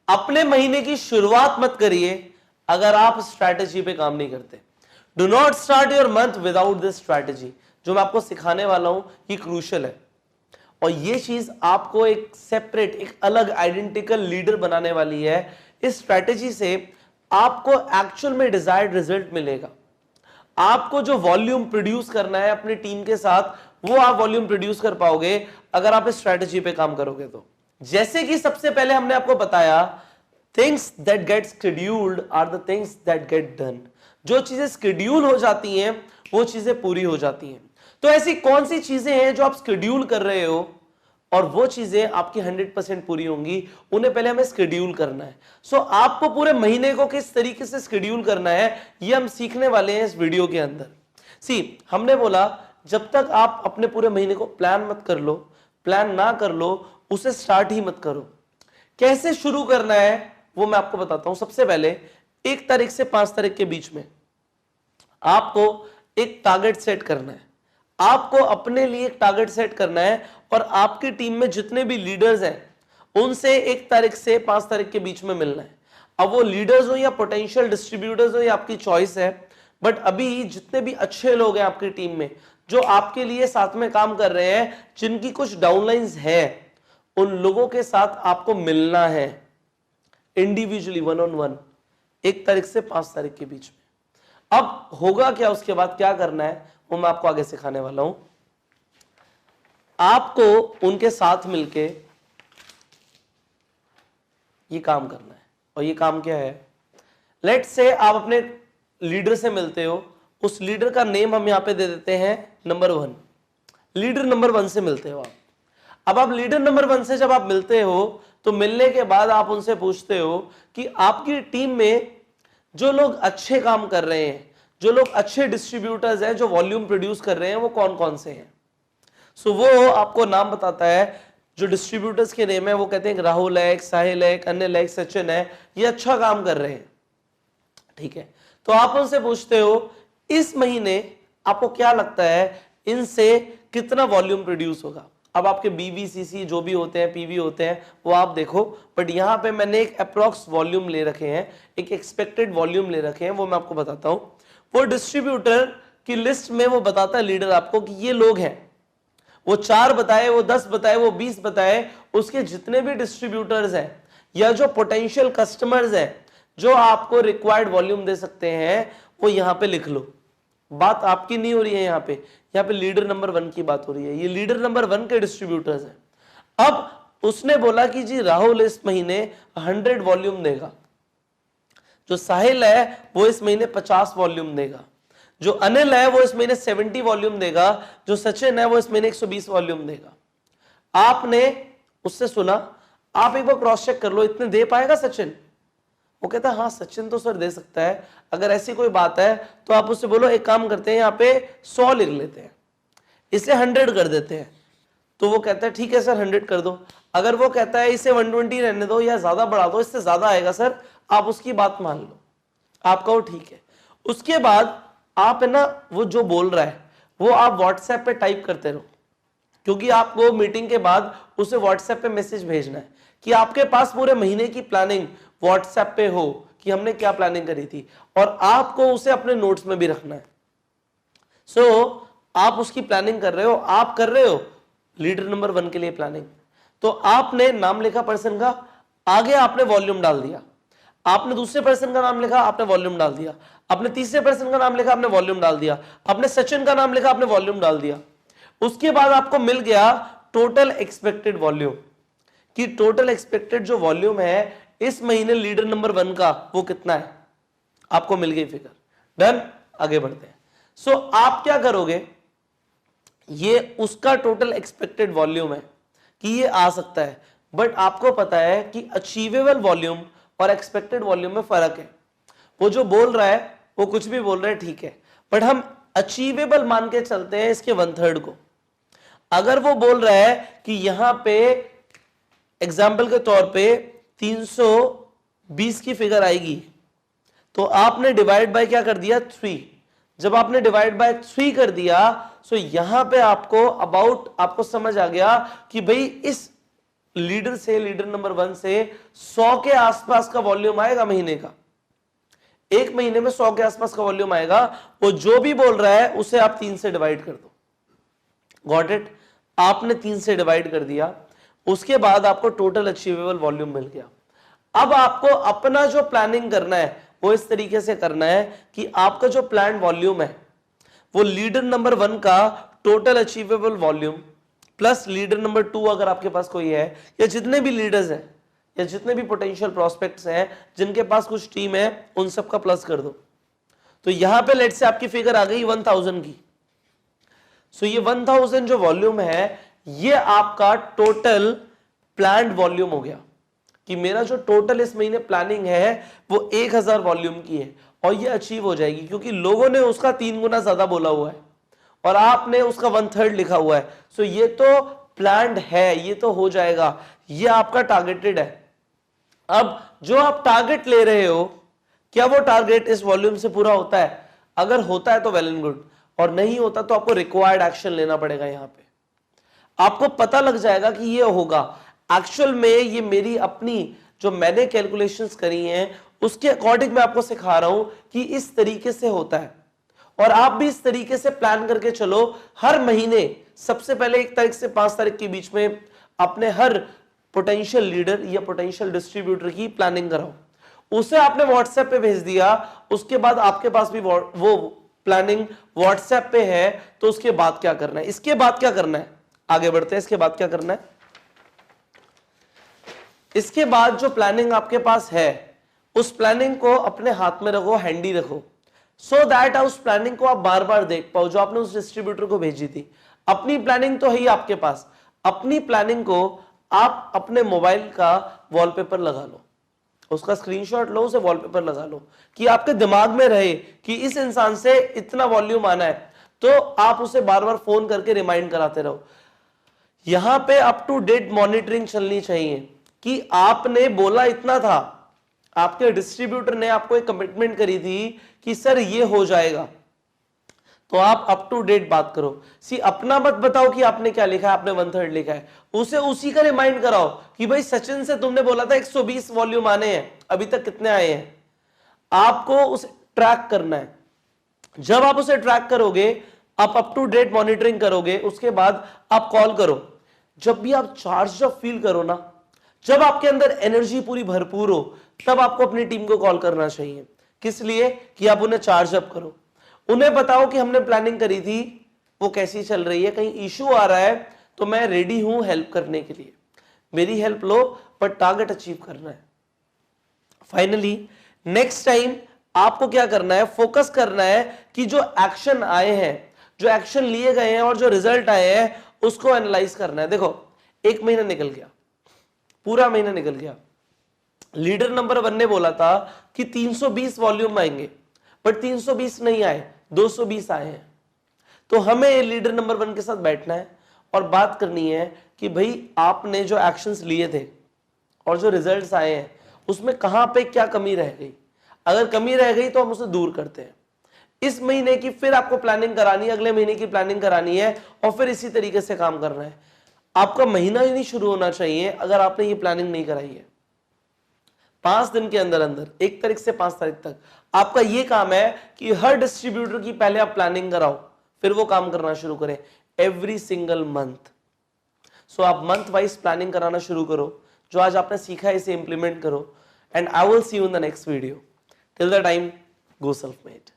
अपने महीने की शुरुआत मत करिए अगर आप स्ट्रैटेजी पे काम नहीं करते। Do not start your month without this strategy. जो मैं आपको सिखाने वाला हूं ये क्रूशियल है, और ये चीज आपको एक सेपरेट, एक अलग आइडेंटिकल लीडर बनाने वाली है। इस स्ट्रैटेजी से आपको एक्चुअल में डिजायर्ड रिजल्ट मिलेगा। आपको जो वॉल्यूम प्रोड्यूस करना है अपनी टीम के साथ, वो आप वॉल्यूम प्रोड्यूस कर पाओगे अगर आप इस स्ट्रैटेजी पे काम करोगे तो। जैसे कि सबसे पहले हमने आपको बताया, things that get scheduled are the things that get done. जो चीजें शेड्यूल हो जाती हैं वो चीजें पूरी हो जाती हैं। तो ऐसी कौन सी चीजें हैं जो आप शेड्यूल कर रहे हो और वो चीजें आपकी 100% पूरी होंगी, उन्हें पहले हमें शेड्यूल करना है। सो आपको पूरे महीने को किस तरीके से शेड्यूल करना है ये हम सीखने वाले हैं इस वीडियो के अंदर। हमने बोला जब तक आप अपने पूरे महीने को प्लान मत कर लो, प्लान ना कर लो, उसे स्टार्ट ही मत करो। कैसे शुरू करना है वो मैं आपको बताता हूं। सबसे पहले 1 तारीख से 5 तारीख के बीच में आपको एक टारगेट सेट करना है। आपको अपने लिए एक टारगेट सेट करना है और आपकी टीम में जितने भी लीडर्स हैं उनसे 1 तारीख से 5 तारीख के बीच में मिलना है। अब वो लीडर्स हो या पोटेंशियल डिस्ट्रीब्यूटर्स हो, ये आपकी चॉइस है। बट अभी जितने भी अच्छे लोग हैं आपकी टीम में जो आपके लिए साथ में काम कर रहे हैं, जिनकी कुछ डाउनलाइंस है, उन लोगों के साथ आपको मिलना है इंडिविजुअली, 1-on-1, 1 तारीख से 5 तारीख के बीच में। अब होगा क्या, उसके बाद क्या करना है वो मैं आपको आगे सिखाने वाला हूं। आपको उनके साथ मिलके ये काम करना है, और ये काम क्या है, लेट्स से आप अपने लीडर से मिलते हो, उस लीडर का नेम हम यहां पे दे देते हैं नंबर 1। लीडर नंबर 1 से मिलते हो आप। अब आप लीडर नंबर 1 से जब आप मिलते हो तो मिलने के बाद आप उनसे पूछते हो कि आपकी टीम में जो लोग अच्छे काम कर रहे हैं, जो लोग अच्छे डिस्ट्रीब्यूटर्स हैं, जो वॉल्यूम प्रोड्यूस कर रहे हैं, वो कौन कौन से हैं। सो वो आपको नाम बताता है। जो डिस्ट्रीब्यूटर्स के नेम है वो कहते हैं राहुल है, एक साहिल है, एक अनिल है, एक सचिन है, ये अच्छा काम कर रहे हैं, ठीक है। तो आप उनसे पूछते हो इस महीने आपको क्या लगता है इनसे कितना वॉल्यूम प्रोड्यूस होगा। अब आपके बीवीसीसी जो भी होते हैं, पीवी होते हैं, वो आप देखो, बट यहां पे मैंने एक अप्रॉक्स वॉल्यूम ले रखे हैं, एक एक्सपेक्टेड वॉल्यूम ले रखे हैं, वो मैं आपको बताता हूं। वो डिस्ट्रीब्यूटर की लिस्ट में वो बताता है लीडर आपको कि ये लोग हैं, वो 4 बताए, वो 10 बताए, वो 20 बताए, उसके जितने भी डिस्ट्रीब्यूटर्स हैं या जो पोटेंशियल कस्टमर्स हैं जो आपको रिक्वायर्ड वॉल्यूम दे सकते हैं, वो यहां पे लिख लो। बात आपकी नहीं हो रही है यहां पे लीडर नंबर 1 की बात हो रही है। ये लीडर नंबर 1 के डिस्ट्रीब्यूटर्स हैं। अब उसने बोला कि जी राहुल इस महीने 100 वॉल्यूम देगा, जो साहिल है वो इस महीने 50 वॉल्यूम देगा, जो अनिल है वो इस महीने 70 वॉल्यूम देगा, जो सचिन है वो इस महीने 120 वॉल्यूम देगा। आपने उससे सुना, आप एक बार क्रॉस चेक कर लो, इतने दे पाएगा सचिन। वो कहता है हाँ सचिन तो सर दे सकता है। अगर ऐसी कोई बात है तो आप उससे बोलो एक काम करते हैं, यहाँ पे 100 लिख लेते हैं, इसे 100 कर देते हैं। तो वो कहता है ठीक है सर 100 कर दो। अगर वो कहता है इसे 120 रहने दो या ज्यादा बढ़ा दो, इससे ज्यादा आएगा सर, आप उसकी बात मान लो, आप कहो ठीक है। उसके बाद आप है ना, वो जो बोल रहा है वो आप व्हाट्सएप पे टाइप करते रहो, क्योंकि आपको मीटिंग के बाद उसे व्हाट्सएप पे मैसेज भेजना है कि आपके पास पूरे महीने की प्लानिंग व्हाट्सएप पे हो कि हमने क्या प्लानिंग करी थी, और आपको उसे अपने नोट्स में भी रखना है। सो आप उसकी प्लानिंग कर रहे हो, आप कर रहे हो लीडर नंबर 1 के लिए प्लानिंग। तो आपने नाम लिखा पर्सन का, आगे आपने वॉल्यूम डाल दिया, आपने दूसरे पर्सन का नाम लिखा, आपने वॉल्यूम डाल दिया, आपने तीसरे पर्सन का नाम लिखा, आपने वॉल्यूम डाल दिया, आपने सचिन का नाम लिखा, आपने वॉल्यूम डाल दिया। उसके बाद आपको मिल गया टोटल एक्सपेक्टेड वॉल्यूम, कि टोटल एक्सपेक्टेड जो वॉल्यूम है इस महीने लीडर नंबर 1 का वो कितना है, आपको मिल गई फिगर। डन, आगे बढ़ते हैं। सो आप क्या करोगे, ये उसका टोटल एक्सपेक्टेड वॉल्यूम है कि ये आ सकता है, बट आपको पता है कि अचीवेबल वॉल्यूम और एक्सपेक्टेड वॉल्यूम में फर्क है। वो जो बोल रहा है वो कुछ भी बोल रहा है, ठीक है, बट हम अचीवेबल मान के चलते हैं इसके 1/3 को। अगर वो बोल रहा है कि यहां पे एग्जाम्पल के तौर पे 320 की फिगर आएगी, तो आपने डिवाइड बाय क्या कर दिया, 3। जब आपने डिवाइड बाय 3 कर दिया, सो यहां पे आपको अबाउट आपको समझ आ गया कि भाई इस लीडर नंबर 1 से 100 के आसपास का वॉल्यूम आएगा महीने का, एक महीने में 100 के आसपास का वॉल्यूम आएगा। वो जो भी बोल रहा है उसे आप 3 से डिवाइड कर दो। Got it? आपने 3 से डिवाइड कर दिया, उसके बाद आपको टोटल अचीवेबल वॉल्यूम मिल गया। अब आपको अपना जो प्लानिंग करना है वो इस तरीके से करना है कि आपका जो प्लान वॉल्यूम है वो लीडर नंबर 1 का total achievable volume plus leader number 2 अगर आपके पास कोई है, या जितने भी लीडर्स हैं या जितने भी पोटेंशियल प्रोस्पेक्ट्स हैं जिनके पास कुछ टीम है, उन सब का प्लस कर दो। तो यहां पे लेट से आपकी फिगर आ गई 1000 की। सो ये 1000 जो वॉल्यूम है ये आपका टोटल प्लान्ड वॉल्यूम हो गया, कि मेरा जो टोटल इस महीने प्लानिंग है वो 1000 वॉल्यूम की है, और ये अचीव हो जाएगी क्योंकि लोगों ने उसका 3 गुना ज्यादा बोला हुआ है और आपने उसका 1/3 लिखा हुआ है। सो ये तो प्लान्ड है, ये तो हो जाएगा, ये आपका टारगेटेड है। अब जो आप टारगेट ले रहे हो, क्या वो टारगेट इस वॉल्यूम से पूरा होता है? अगर होता है तो वेल एंड गुड, और नहीं होता तो आपको रिक्वायर्ड एक्शन लेना पड़ेगा। यहां पे आपको पता लग जाएगा कि ये होगा। एक्चुअल में ये मेरी अपनी जो मैंने कैलकुलेशंस करी हैं उसके अकॉर्डिंग मैं आपको सिखा रहा हूं कि इस तरीके से होता है, और आप भी इस तरीके से प्लान करके चलो। हर महीने सबसे पहले 1 तारीख से 5 तारीख के बीच में अपने हर पोटेंशियल लीडर या पोटेंशियल डिस्ट्रीब्यूटर की प्लानिंग कराओ। उसे आपने व्हाट्सएप पे भेज दिया, उसके बाद आपके पास भी वो प्लानिंग व्हाट्सएप पे है, तो उसके बाद क्या करना है? इसके बाद क्या करना है? आगे बढ़ते हैं। इसके बाद क्या करना है? इसके बाद जो प्लानिंग आपके पास है उस प्लानिंग को अपने हाथ में रखो, हैंडी रखो, सो दैट उस प्लानिंग को आप बार बार देख पाओ जो आपने उस डिस्ट्रीब्यूटर को भेजी थी। अपनी प्लानिंग तो है ही आपके पास, अपनी प्लानिंग को आप अपने मोबाइल का वॉलपेपर लगा लो, उसका स्क्रीनशॉट लो, उसे वॉलपेपर लगा लो, कि आपके दिमाग में रहे कि इस इंसान से इतना वॉल्यूम आना है, तो आप उसे बार बार फोन करके रिमाइंड कराते रहो। यहां पे अप टू डेट मॉनिटरिंग चलनी चाहिए कि आपने बोला इतना था, आपके डिस्ट्रीब्यूटर ने आपको एक कमिटमेंट करी थी कि सर ये हो जाएगा, तो आप अप टू डेट बात करो। अपना मत बताओ कि आपने क्या लिखा है, आपने 1/3 लिखा है, उसे उसी का रिमाइंड कराओ कि भाई सचिन से तुमने बोला था 120 वॉल्यूम आने हैं, अभी तक कितने आए हैं। आपको उसे ट्रैक करना है। जब आप उसे ट्रैक करोगे, आप अप टू डेट मॉनिटरिंग करोगे, उसके बाद आप कॉल करो। जब भी आप चार्ज फील करो ना, जब आपके अंदर एनर्जी पूरी भरपूर हो, तब आपको अपनी टीम को कॉल करना चाहिए। किस लिए? कि आप उन्हें चार्ज अप करो, उन्हें बताओ कि हमने प्लानिंग करी थी, वो कैसी चल रही है, कहीं इशू आ रहा है तो मैं रेडी हूं हेल्प करने के लिए, मेरी हेल्प लो, पर टारगेट अचीव करना है। फाइनली नेक्स्ट टाइम आपको क्या करना है? फोकस करना है कि जो एक्शन आए हैं, जो एक्शन लिए गए हैं और जो रिजल्ट आए हैं उसको एनालाइज करना है। देखो, 1 महीना निकल गया, पूरा महीना निकल गया। लीडर नंबर 1 ने बोला था कि 320 वॉल्यूम आएंगे, बट 320 नहीं आए, 220 आए हैं। तो हमें लीडर नंबर 1 के साथ बैठना है और बात करनी है कि भाई आपने जो एक्शंस लिए थे और जो रिजल्ट्स आए हैं उसमें कहां पे क्या कमी रह गई। अगर कमी रह गई तो हम उसे दूर करते हैं। इस महीने की फिर आपको प्लानिंग करानी है, अगले महीने की प्लानिंग करानी है, और फिर इसी तरीके से काम करना है। आपका महीना ही नहीं शुरू होना चाहिए अगर आपने ये प्लानिंग नहीं कराई है। 5 दिन के अंदर अंदर 1 तारीख से 5 तारीख तक आपका ये काम है कि हर डिस्ट्रीब्यूटर की पहले आप प्लानिंग कराओ, फिर वो काम करना शुरू करें एवरी सिंगल मंथ। सो आप मंथ वाइज प्लानिंग कराना शुरू करो। जो आज आपने सीखा है इसे इंप्लीमेंट करो, and I will see you in the next video. Till the time, go self made.